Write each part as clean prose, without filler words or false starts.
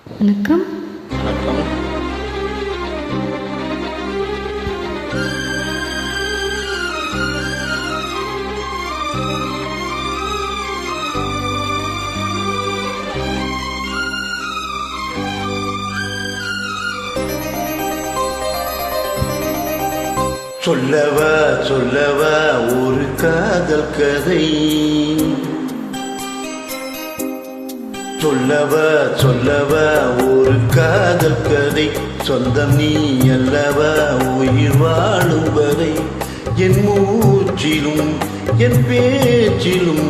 வணக்கம். வணக்கம். சொல்லவா சொல்லவா ஒரு காதல் கதை, சொல்லவா சொல்லவா ஒரு காதல் கதை, சொந்தம் நீ அல்லவா உயிர் வாழும் வரை, என் மூச்சிலும் என் பேச்சிலும்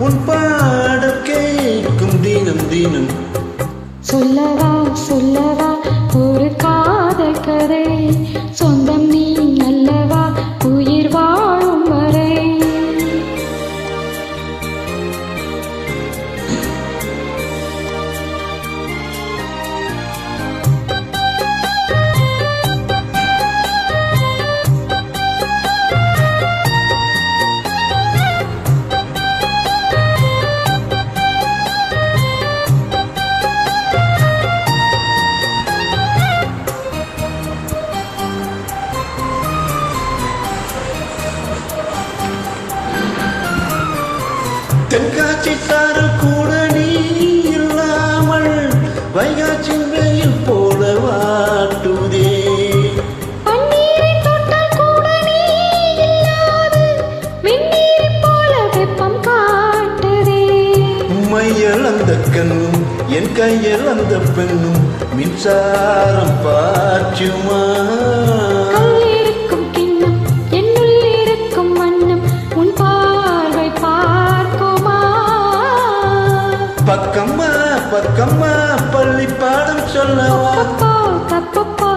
உன் பாடல் கேட்கும் தினம் தினம். சொல்லவா சொல்லவா ஒரு காதல் கதை, சொந்தம் நீ அல்லவா உயிர் வாழும் வரை. தென்காட்சி சாறு கூட நீ இல்லாமல் வைகாட்சின் வெயில் போல வாட்டுதே. பன்னீரை தொட்டால் கூட நீ இல்லாது வெந்நீரை போல வெப்பம் காட்டுதே. மையல் அந்த கண்ணும் என் கையில் அந்த பெண்ணும் மின்சாரம் பாய்ச்சுமா. கல்லிருக்கும் கிண்ணம் என்னுள் இருக்கும் வண்ணம் உன் பார்வை பார்க்குமா. பக்கம்மா பக்கம்மா பள்ளி பாடம் சொல்லவா, தப்பப்பா தப்பப்பா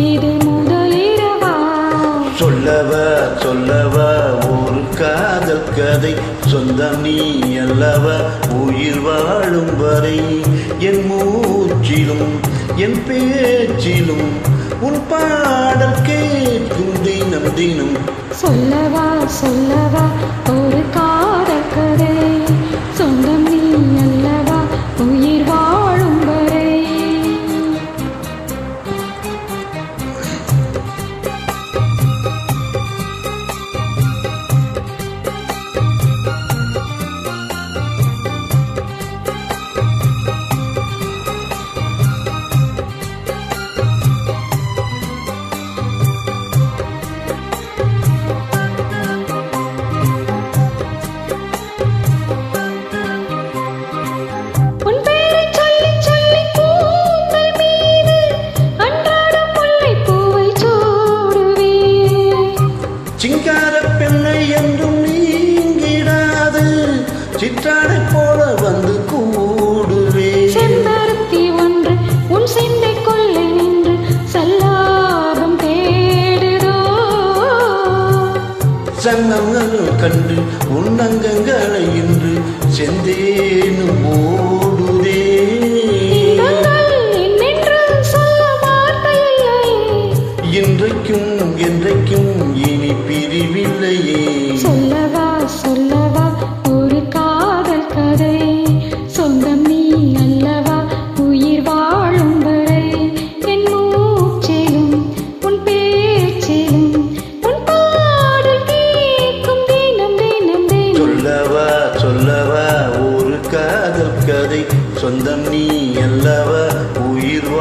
இது முதலிரவா. சொல்லவா சொல்லவா ஒரு காதல் கதை, சொந்தம் நீ அல்லவா உயிர் வாழும் வரை, என் மூச்சிலும் என் பேச்சிலும் உன் பாடல் கேட்கும் தினம் தினம். சொல்லவா சொல்லவா ஒரு காதல் கதை, சொந்தம் நீ அல்லவா உயிர் வாழும் வரை. சிங்கார பெண்ணை என்றும் நீங்கிடாது, சிற்றாடை போல வந்து கூடுவே. செம்பருத்தி ஒன்று உன் சிந்தை கொள்ளை நின்று சல்லாபம் தேடுதோ. சங்கங்கள் கண்டு உன் அங்கங்களை இன்று செந்தேனும் ஓடுதே. இன்றைக்கும் என்றைக்கும் இனி பிரிவில்லையே. சொல்லவா சொல்லவா ஒரு காதல் கதை, சொந்தம் நீ அல்லவா உயிர் வாழும் வரை, என் மூச்சிலும் உன் பேச்சிலும் உன் பாடல் கேட்கும் தினம் தினம் தினம். சொல்லவா சொல்லவா ஒரு காதல் கதை, சொந்தம் நீ அல்லவா உயிர்